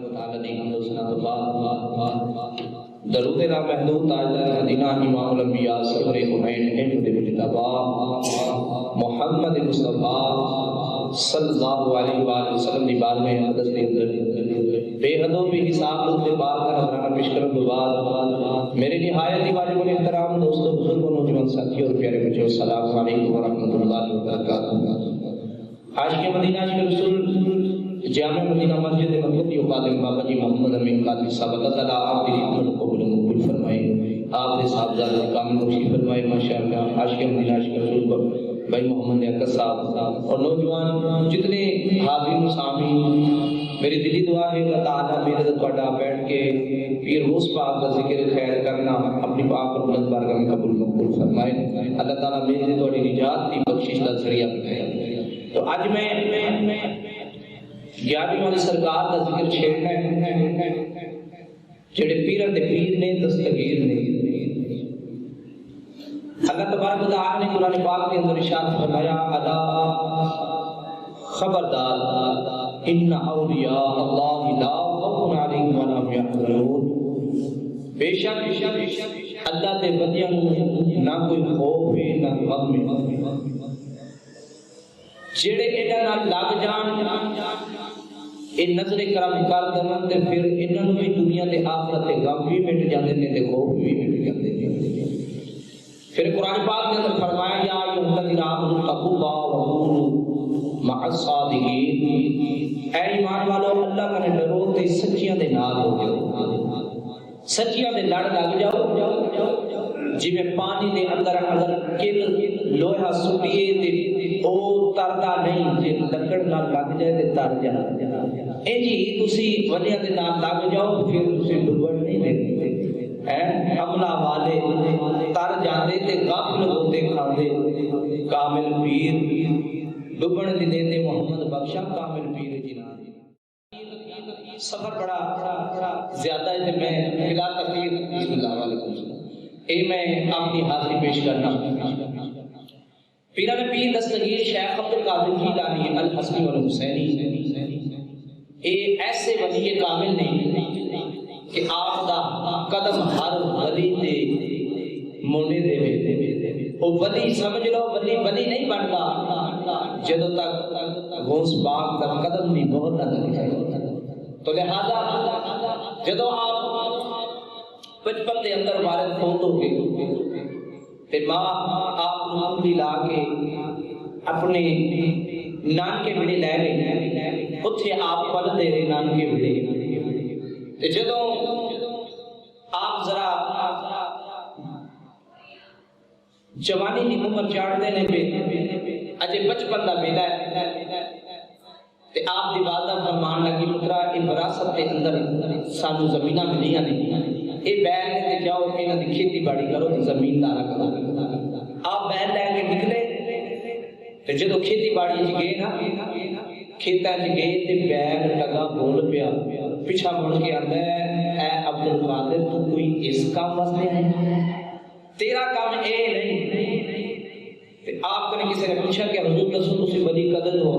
تبارک و تعالی دی حمد و ثنا تو بعد درود را محدود تاجدار مدینہ امام الانبیاء صبر حنین احمد بن طبا محمد مصطفیٰ صلی اللہ علیہ وآلہ وسلم دی بارگاہ اقدس دے اندر بے حد و بے حساب درود پاک کا نذرانہ پیش کرنے کے بعد میرے نہایت ہی واجب الاحترام دوستو بزرگوں نوجوان ساتھیوں اور پیارے بچوں السلام علیکم ورحمۃ اللہ وبرکاتہ۔ عاشق مدینہ عاشق رسول جامع مدینہ مسجد مرکزی و خادم بابا جی محمد امین قادری صاحب اللہ تعالیٰ آپ کی خدمت کو قبول مقبول فرمائے، آپ کے صاحبزادے کامل بخشی فرمائے ماشاءاللہ۔ عاشق مدینہ عاشق رسول کو بھائی محمد اکرم صاحب اور نوجوان جتنے حاضرین و سامعین، میری دلی دعا ہے اللہ تعالیٰ میرے تواڈا بیٹھ کے پیر روز پاک کا ذکر خیر کرنا اپنی پاک اور بلند بارگاہ میں قبول مقبول فرمائے، اللہ تعالیٰ میرے تواڈی نجات کی بخشش کا ذریعہ بنائے۔ تو آج میں 11ویں والی سرکار کا ذکر چھیڑنا ہے، جڑے پیرن دے پیر نے دستگیر نے۔ اللہ تبارک و تعالی نے قرآن پاک کے اندر ارشاد فرمایا الا خبردار ان اولیاء اللہ لا خوف علیہم ولا هم یحزنون، بے شک اللہ دے بندیاں نہ کوئی خوف ہے نہ غم ہے، جڑے انہاں نال لگ جان اے نظر کرم کر دین تے پھر انہاں نوں بھی دنیا تے آخرت تے غم بھی مٹ جاندے نے تے خوف بھی مٹ جاندے نے۔ پھر قرآن پاک نے اندر فرمایا یا ایھا الذین آمنوا اتقوا اللہ وکونوا مع الصادقین، اے ایمان والو اللہ کا ڈرو تے سچیاں دے نال ہو جاؤ، سچیاں دے لڑ لگ جاؤ، جی میں پانی دے اندر اگر کل لوہا سٹیے تے او تردا نہیں، جے لکڑ نال لگ جائے تے تر جانا، اے جی تسی ولیاں دے نال لگ جاؤ پھر تسی ڈوبن نہیں دے حملہ والے تر جاندے تے غافل ہوتے کھاندے، کامل پیر ڈوبن دی دیندے محمد بخشا کامل پیر جنان۔ سفر بڑا زیادہ ہے میں بلا تقریر بسم اللہ علیکم اے میں اپنی حاضری پیش کرنا۔ پیران پیر دستگیر شیخ عبد القادر جیلانی الحسنی والحسینی اے ایسے ولی کامل نہیں کہ آپ دا قدم ہر ولی دے مونے دے او ولی سمجھ لو ولی نہیں بنتا جدو تک غوث پاک دا قدم بھی مہر نہ لگ جائے۔ تو لہذا جدو آپ بچپن دے اندر والد فوت ہو گئے تے ماں آپ نوکری لا کے اپنے نانکے بڑے لے گئے، اتھے آپ پل دے رہے نانکے بڑے، جدو آپ ذرا جوانی کی عمر چاڑ دینے پہ اجے بچپن کا بیٹا ہے تے آپ دی والدہ فرمان لگی پترا اے وراثت دے اندر سانو زمیناں ملیاں نہیں، اے بیل تے جاؤ انہاں دی کھیتی باڑی کرو تے زمیندارا کرو۔ آپ بیل لے کے نکلے تے جدو کھیتی باڑی وچ گئے نا کھیتاں وچ گئے تے بیل ٹگا بول پیا، پیچھا مڑ کے آندا ہے اے عبد القادر تو کوئی اس کام واسطے ہے، تیرا کام اے نہیں۔ آپ نے کسی نے پوچھا کہ حضور رسول تسی ولی قدر ہو،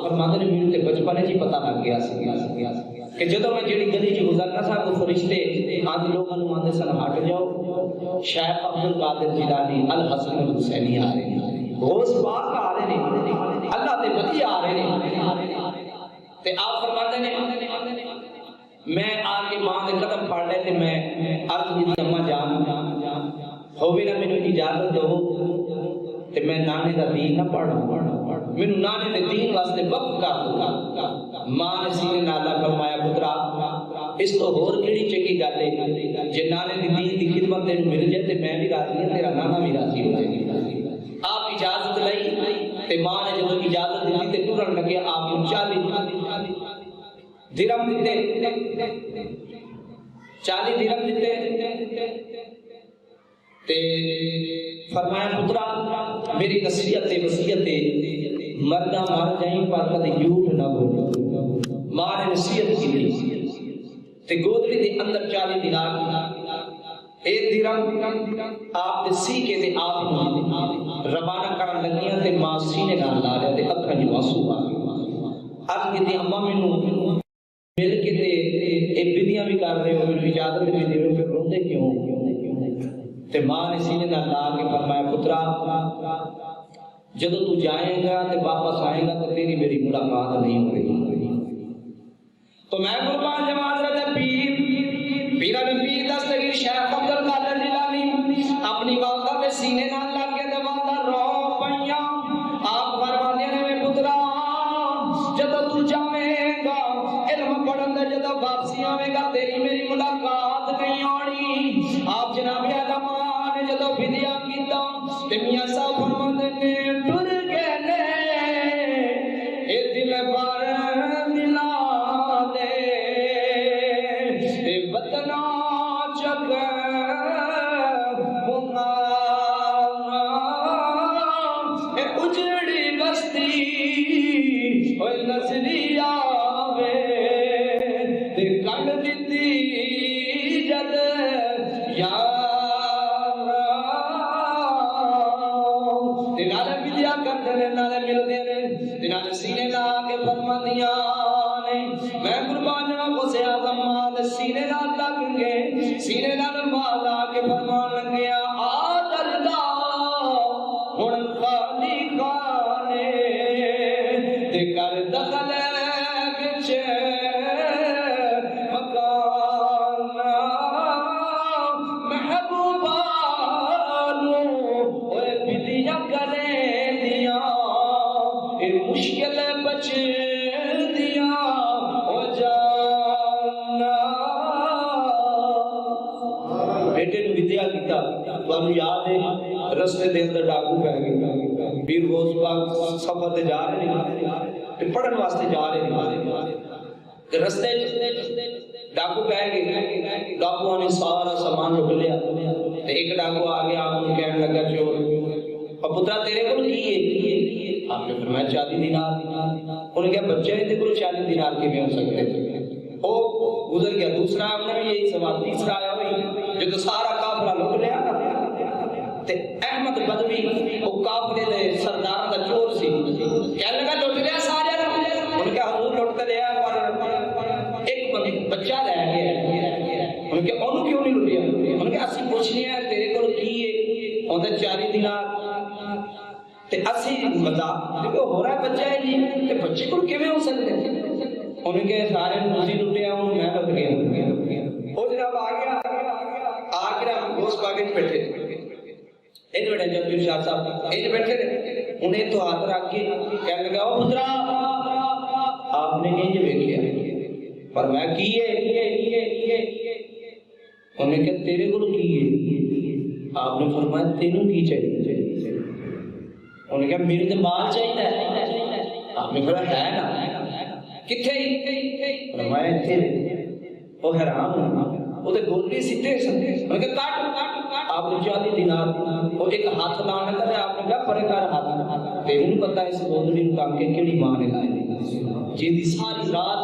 فرماتے نے میرے تے بچپنے جی پتہ لگ گیا سی کہ جدوں میں جڑی گلی چ گزرنا سا تو فرشتے آج لوگوں نے آندے سن ہٹ جاؤ شیخ عبد القادر جیلانی الحسن الحسینی آ رہے ہیں، غوث پاک آ رہے ہیں، اللہ دے ولی آ رہے ہیں۔ تے آپ فرماتے نے میں آ کے ماں دے قدم پڑ لے تے میں عرض کی اماں جان ہووے نا مینوں اجازت دو تے میں نانے دا دین نہ پڑھوں، مینوں نانے دے دین واسطے وقت کر دو۔ ماں نے سینے نال فرمایا پترا اس تو ہور کیڑی چنگی گل ہے جے نانے دی دین دی خدمت تینوں مل جائے تے میں بھی راضی ہوں تیرا نانا بھی راضی ہو جائے۔ آپ اجازت لئی تے ماں نے جب اجازت دی تے ٹرن لگے آپ کو 40 درہم دیتے، 40 درہم دیتے تے فرمایا پترا میری نصیحت وصیت مرنا مر جائیں پر کدی جھوٹ نہ بولو۔ ماں نے نصیحت کی تے گودڑی دے اندر 40 دینار ایک درہم آپ دے سیکے تے آپ روانہ کرن لگیاں تے ماں سینے نال لا لیا تے اکھاں جو آنسو آ گئے۔ عرض کیتی اماں مینوں مل کے تے بدیاں بھی کر رہے ہو میری اجازت بھی دے رہے ہو پھر روندے کیوں؟ تے ماں نے سینے نال لا کے فرمایا پترا جدو تو جائے گا تے واپس آئے گا تو تیری میری ملاقات نہیں ہوگی. تو میں قربان جماعت حضرت پیران پیر دستگیر شیخ عبد القادر جیلانی اپنی والدہ پہ سینے نال لگ کے تے والدہ رو پئیاں. آپ فرماندے نے پترا جدو تو جاویں گا علم پڑھن دے جدو واپسی آویں گا تیری میری ملاقات نہیں ہونی. آپ جناب علماء نے جدو فدیہ کیتا تے میاں صاحب فرماندے نے ٹر گئے نے اے دل پر ملا دے اے وطنا چک اے اجڑی بستی اوے نظری آوے تے کڈ دتی جد یار نال سینے لا کے فرماندیاں نے میں قربان جاواں سے اعظم ماں سینے نال لگ گئے سینے نال مالا کے فرمان لگیا آ دردا ہن خالی خانے تے کر دخل وچ مکان محبوبا نو اوے بدیاں کرے دیاں مشکل بچ دیا ہو جانا. بیٹے نے ودیا کیتا تانوں یاد ہے رستے دے اندر ڈاکو پہ گئے پیر غوث پاک سفر تے جا رہے ہیں پڑھن واسطے جا رہے ہیں رستے ڈاکو پہ گئے ڈاکوؤں نے سارا سامان لوٹ لیا ایک ڈاکو آ گیا آپ کو کہنے لگا چور پترا تیرے کو کی ہے آپ نے فرمایا 40 دینار. انہوں نے کہا بچے ہیں تیرے کو 40 دینار کے میں ہو سکتے تھے وہ گزر گیا. دوسرا ہم نے بھی یہی سوال. تیسرا آیا ہوئی جو تو سارا کافلہ لوٹ لیا تے احمد بدوی وہ کافلے دے سردار دا چور سی کہنے لگا لوٹ لیا سارے. انہوں نے کہا حضور لوٹ لیا پر ایک بچہ لے گیا. انہوں نے کہا انہوں کیوں نہیں لوٹیا؟ انہوں نے کہا اسی پوچھنی ہے تیرے کو کی ہے انہوں نے 40 دینار تے اسی بتا دیکھو ہو رہا ہے بچہ ہے جی تے بچے کو کیویں ہو سکتے ہیں؟ انہوں نے سارے تسی لٹیا ہوں میں لٹ گیا. وہ جناب آ گیا آ کے ہم گوشت پا کے بیٹھے این بیٹھے جب پیر شاہ صاحب این بیٹھے رہے انہیں تو ہاتھ رکھ کے کہنے لگا او پترا آپ نے نہیں دیکھیا پر میں کی ہے انہوں نے کہا تیرے کو کی ہے؟ آپ نے فرمایا تینوں کی چاہیے. انہوں نے کہا میرے تو مال چاہیے. آپ نے فرمایا ہے نا کتھے؟ فرمایا اتنے. وہ حیران ہونا وہ تے گولی سیدھے سمجھے. انہوں نے کہا کاٹ. آپ نے 40 دینار وہ ایک ہاتھ لانے لگا. آپ نے کہا پرے کر ہاتھ تینوں نہیں پتا اس گولی نو ٹانگ کے کیڑی ماں نے لائے جی دی ساری رات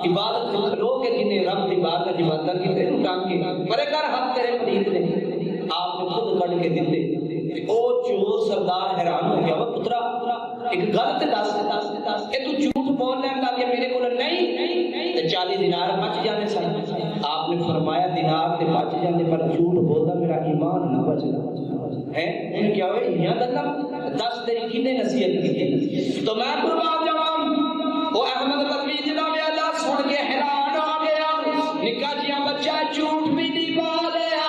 عبادت میں کھلو کے جنہیں رب دی بات کی عبادت کی تینوں ٹانگ کے پرے کر ہاتھ تیرے پنیر نے. آپ نے خود کٹ کے دیتے. او چور سردار حیران ہو گیا. وہ پترا ایک گل تے دس اے تو جھوٹ بول لیندا کہ میرے کول نہیں تے 40 دینار بچ جانے سن. آپ نے فرمایا دینار تے بچ جانے پر جھوٹ بولدا میرا ایمان نہ بچدا ہے. ان کیا ہوئے یہاں دلہ 10 تیری کنے نصیحت کی تو میں قربان جاواں. وہ احمد بدوی جناب اللہ سن کے حیران ہو گیا. نکا جیا بچہ جھوٹ بھی نہیں بولیا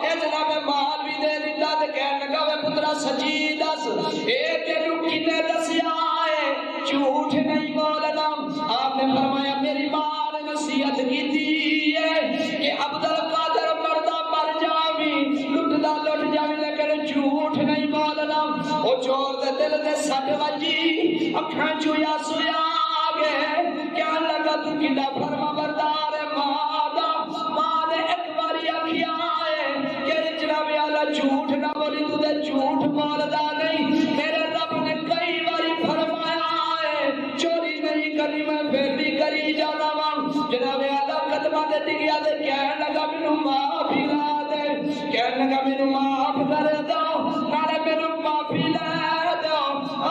اے جناب مال بھی دے دیتا تے کہنے لگا وے پترا سچی دس اے تینو کنے دسیا ہے جھوٹ نہیں بولنا. آپ نے فرمایا میری ماں نے نصیحت کی ہے کہ عبد القادر مردہ مر جاوی لٹدا لٹ جاوی لیکن جھوٹ نہیں بولنا. او چور دے دل تے سٹ وجی اکھاں چوں آنسو آ گئے. کیا لگا تو کڈا فرما بردار ہے ماں نے ایک باری آکھیا ہے کہ جناب اعلی جھوٹ نہ بولی تو تے جھوٹ بولدا نہیں. میرے رب نے کئی باری فرمایا ہے چوری نہیں کرنی میں پھر بھی کری جانا وا. جناب اعلی قدماں تے ڈگیا تے کہنے لگا مینوں معافی لا دے. کہنے لگا مینوں معاف کر دو نالے مینوں معافی لے دو.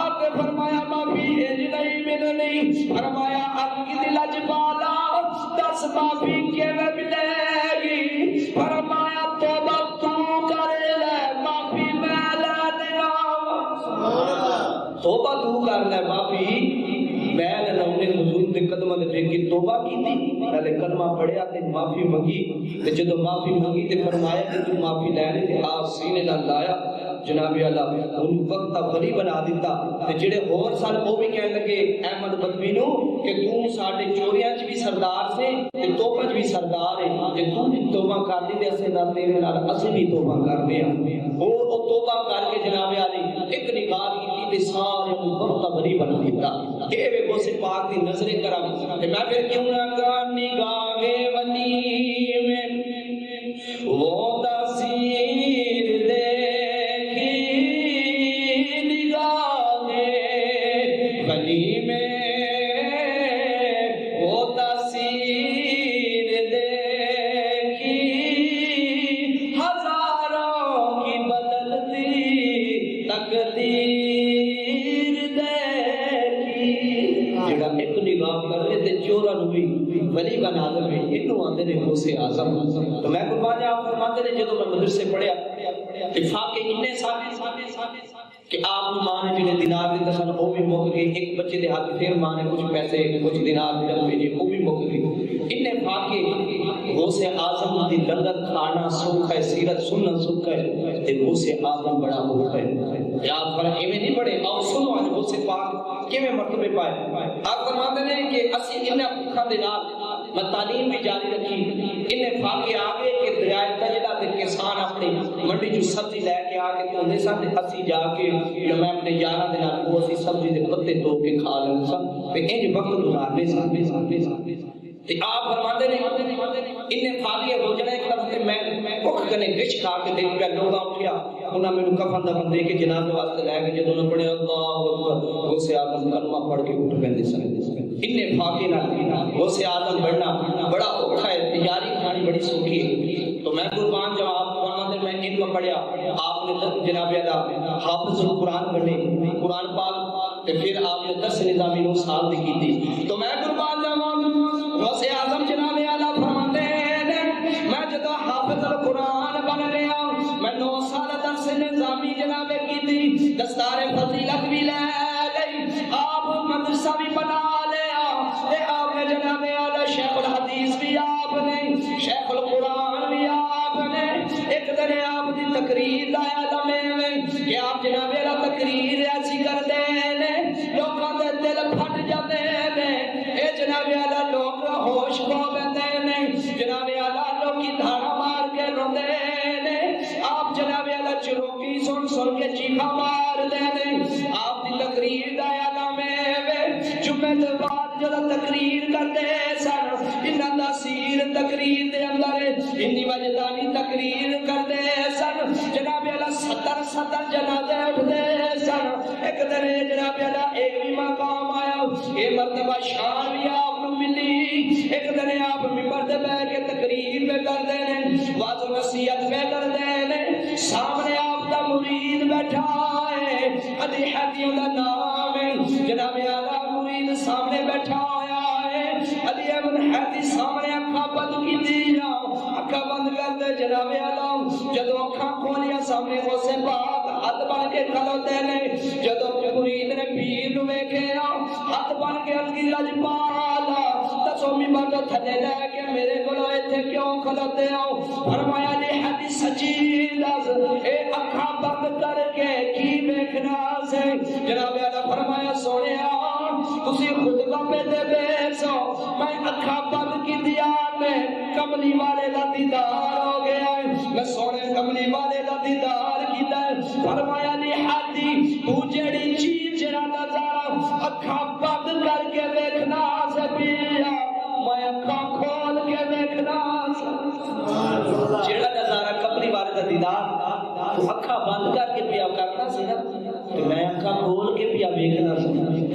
آپ کے فرمایا معافی انج نہیں ملنی، فرمایا اب کی دل اجبالا دس معافی کیویں ملے گی، فرمایا توبہ تو کر لے معافی میں لے دیا، توبہ تو کر لے معافی میں نے حضور دے قدماں دے ٹیک توبہ کیتی، پہلے کلمہ پڑھیا تے معافی منگی، تے جدوں معافی منگی تے فرمایا کہ تو معافی لینے تے ہاتھ سینے نال لایا، جناب اللہ ان وقت بری بنا دیتا، تے جڑے ہور سن وہ بھی کہن لگے احمد بدوی نو کہ تو ساڈے چوریاں وچ بھی سردار سے تے توبہ وچ بھی سردار ہے، تے تو بھی توبہ کر دی تے اسیں نال تیرے نال اسی بھی توبہ کرنے ہاں، او توبہ کر کے جناب علی ایک نگاہ کیتی تے سارے وقت بری بنا دیتا، اے وے غوث پاک دی نظر کرم تے میں پھر کیوں نہ کر نگاہ ونی میں وہ تاثیر دیکھی نگاہ ونی میں وہ تاثیر دیکھی ہزاروں کی بدلتی تقدیر چورا نوی ولی بنا دے انہوں آندے نے غوث اعظم، تو میں قربان آپ فرماتے نے جدوں میں مدرسے پڑھیا اتفاق اتنے سارے کہ آپ ماں نے جنہیں دینار دیتا سن وہ بھی مک گئے، ایک بچے دے ہاتھ پھر ماں نے کچھ پیسے کچھ دینار دے بھیجے وہ بھی مک گئے، انہیں واقعے غوث اعظم دی لذت کھانا سکھ ہے، سیرت سننا سکھ ہے، تے غوث اعظم بڑا بھوک ہے، یاد پر ایویں نہیں پڑھے اور سنو اج غوث پاک کیویں مرتبے پائے، آپ فرماتے ہیں کہ اسی انہاں بھوکاں دے نال میں تعلیم بھی جاری رکھی، انہیں واقعے آگے کہ دریائے دجلہ دے کسان اپنی منڈی جو سبزی لے کے آ کے تو سن اسی جا کے میں اپنے یاراں دے نال وہ اسی سبزی دے پتے دھو کے کھا لیں سن تے انج وقت گزارنے سن تے آپ فرماندے نے انہیں فاقے ہو جانا ایک لفظ میں بھوک کنے گچھ کھا کے دیکھ پیا لوگاں اٹھیا انہاں مینوں کفن دفن دے کے جناب واسطے لے کے جدوں نے پڑھیا اللہ اکبر غوث اعظم کلمہ پڑھ کے اٹھ پیندے سن، انہیں فاقے نال غوث اعظم بننا بڑا اوکھا ہے، تجاری کھانی بڑی سوکھی ہے، تو میں قربان جواب فرماندے میں علم پڑھیا آپ نے جناب اللہ حافظ القرآن بنے قرآن پاک تے پھر آپ نے 10 نظامی نو سال دی کیتی، تو میں قربان جواب غوث اعظم جناب اعلیٰ فرماتے ہیں میں جدو حافظ القرآن بن گیا میں 9 سال 10 نظامی جناب کیتی، دستار فضیلت بھی لے گئی، آپ مدرسہ بھی بنا لیا، تے آپ نے جناب اعلیٰ شیخ الحدیث بھی آپ نے، شیخ القرآن بھی آپ نے، ایک دن آپ دی تقریر دا عالم ہے کہ آپ جناب اعلیٰ تقریر ایسی کر دے لوگوں دے دل پھٹ جاتے ہیں، اے جناب اعلیٰ لوگ ہوش کھو بیندے نے، جناب اعلیٰ لوگ کی دھارا مار کے روندے نے، آپ جناب اعلیٰ چروکی سن کے چیخا مار دے نے، آپ دی تقریر دا عالم ہے، جمعہ دے بعد جدو تقریر کرتے سن انہاں دا سیر تقریر دے اندر انی وجدانی تقریر کرتے سن، جناب اعلیٰ 70 جنازے اٹھتے سن، ایک دن جناب اعلیٰ ایک بھی مقام آیا، اے مرتبہ شان بھی آپ نو ملی، ایک دن آپ ممبر دے بیٹھ کے تقریر پہ کر دینے واض و نصیحت پہ کر دینے، سامنے آپ دا مرید بیٹھا ہے علی حدیوں دا نام ہے، جناب اعلیٰ مرید سامنے بیٹھا ہویا ہے، علی ابن حدی سامنے اکھا بند کی دیا، اکھا بند کر دے جناب اعلیٰ جدو اکھا کھولیا سامنے وہ سے بات ہاتھ بن کے کھلوتے نے، جدو مرید نے پیر نو ویکھیا ہاتھ بن کے الگی لجپالا دسو ممبر تو تھلے لے کے میرے کولو ایتھے کیوں کھلوتے ہو، فرمایا جی حدیث سچی دس اے اکھا بند کر کے کی ویکھنا سے، جناب اعلیٰ فرمایا سونیا تسی خطبہ پہ دے بیسو میں اکھا بند کی دیا میں کملی والے دا دیدار ہو گیا ہے، میں سونے کملی والے دا دیدار کیتا ہے، فرمایا جی حدی تو جڑی چیز جڑا نظارہ اکھا بند کر کے ویکھنا سے پیا میں اکھا کھول کے ویکھنا سے، جڑا نظارہ کملی والے دا دیدار تو اکھا بند کر کے پیا کرنا سی نا، تو میں اکھا کھول کے پیا ویکھنا سی،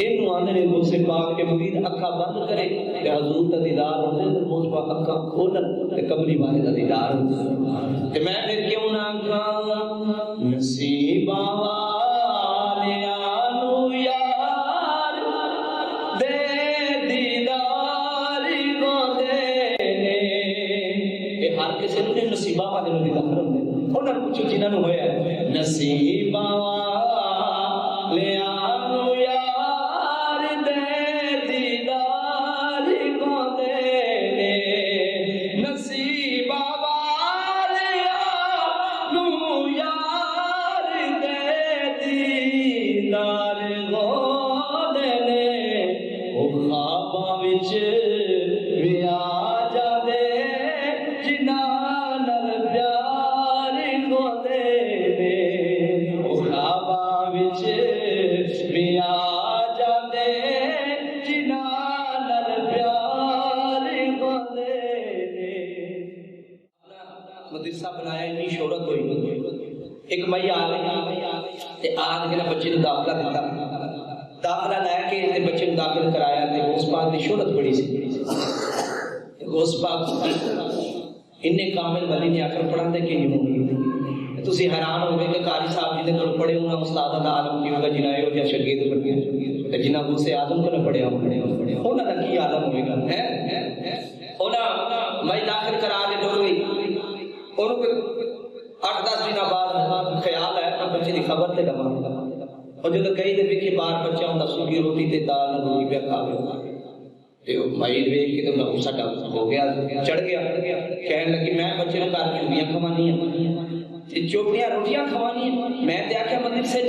اینو آندے نے غوث پاک کے مرید اکھا بند کرے تے حضور دا دیدار ہوندے تے غوث پاک اکھا کھولن تے کملی والے دا دیدار ہوندے، تے میں پھر کیوں نہ کہاں نصیباں والیاں نو یا نے یہ ہر کسی نے نصیبہ والے نوں دیدار ہوندے انہاں نوں پوچھو جنہاں نوں ہویا نصیبہ والے آنو یار دے دیدار پاندے نے نصیبہ والے آنو یار دے دیدار پاندے نے او خواباں وچ وی آ جاندے جنہاں نال پیار ہوندے نے او خواباں وچ وی آ جاندے جنہاں نال پیار ہوندے نے مدرسہ بنایا اتنی شہرت ہوئی ایک مئی آ گئی تے آج میرا بچے نوں داخلہ دیتا داخلہ لے کے تے بچے نوں داخل کرایا تے اس پاک دی شہرت بڑی سی اس پاک انہیں کامل ولی نے آخر پڑھا دے کہ نہیں ہوگی تسی حیران ہو گئے کہ قاری صاحب جی نے کل پڑھے ہونا استاد دا عالم کی ہوگا جنہیں ہو یا شاگرد بن گیا جنہیں غوث اعظم کو نہ پڑھے ہونا دا کی عالم ہوئے گا ہونا میں داخل کرا کے ڈر گئی اور 8-10 دن بعد خیال ہے کہ بچے دی خبر تے لگا اور جب گئی تے ویکھی بار بچہ ہوندا سوکی روٹی تے دال نال روٹی پہ کھاوے تے مائی ویکھ کے تے میں غصہ ہو گیا چڑھ گیا کہنے لگی میں بچے نوں گھر چوبیاں کھوانی ہیں تے چوبیاں روٹیاں کھوانی ہیں میں تے آکھیا مدرسے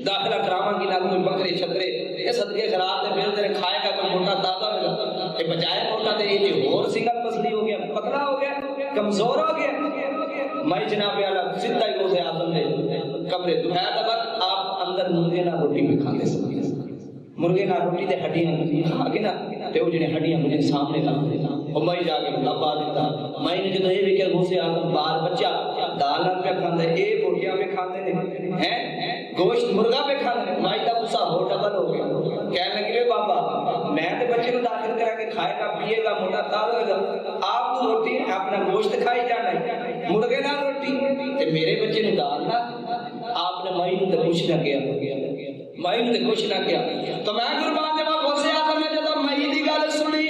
داخلہ کراواں گی نہ کوئی بکرے چھترے اے صدقے خیرات تے پھر تیرے کھائے گا کوئی موٹا تازہ ہوگا تے بجائے موٹا تے یہ اور سنگل پسلی ہو گیا پتلا ہو گیا کمزور ہو گیا میں جناب اعلیٰ زندہ ہی غوث اعظم دے کمرے دوپہر دا وقت آپ اندر مرغے نہ روٹی بھی کھاندے سن مرغے نہ روٹی تے ہڈیاں کھا کے نا تے او جڑے ہڈیاں مجھے سامنے لا او میں جا کے لبا دیتا میں نے جدوں یہ ویکھیا غوث اعظم بال بچہ دال نال پہ کھاندا اے بوٹیاں میں کھاندے نے ہیں گوشت مرغا پہ کھاندے میں دا غصہ ہو ڈبل ہو گیا کہنے لگے بابا میں تے بچے نوں داخل کرا کے کھائے گا پیے گا موٹا تازہ ہوگا آپ تو روٹی اپنا گوشت کھائی جانا ہے مرغے نال روٹی تے میرے بچے نوں دال نہ آپ نے مائی نوں تے کچھ نہ کیا مائی نوں تے کچھ نہ کیا تو میں قربان جاواں غوث اعظم نے جدوں مائی دی گل سنی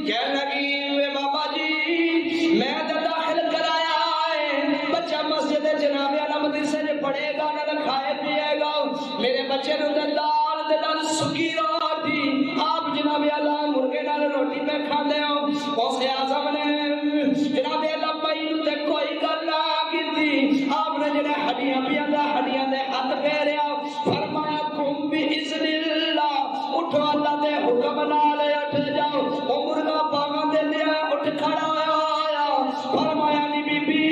کہنے لگی وے بابا جی میں تے داخل کرایا ہے بچہ مسجد جناب اعلی مدرسے میں پڑھے گا نہ کھائے پیے گا میرے بچے نوں تے دال دے نال سکی روٹی آپ جناب اعلی مرغے نال روٹی پہ کھاندے ہو غوث اعظم نے جناب اعلی مائی نوں تے کوئی گل نہ کیتی آپ نے جڑے ہڈیاں پیاں دا ہڈیاں دے ہاتھ پھیریا فرمایا قم باذن اللہ اٹھو اللہ دے حکم نال اٹھ جاؤ او مرغا پاواں دے لیا اٹھ کھڑا ہویا فرمایا نی بی بی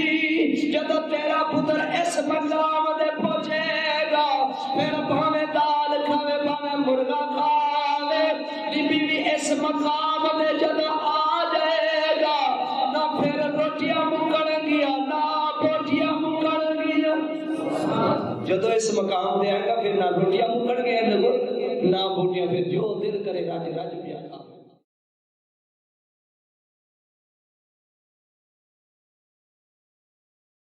جدوں تیرا پتر اس مقام تے پہنچے گا پھر بھاویں دال کھاوے بھاویں مرغا کھاوے نی بی بی اس مقام تے جدوں آ جائے گا نہ پھر روٹیاں مکن گیا نہ بوٹیاں مکن گیا جدو اس مقام دے آئے گا پھر نہ روٹیاں مکن گیا نہ بوٹیاں پھر جو دل کرے راج راج پیا کھا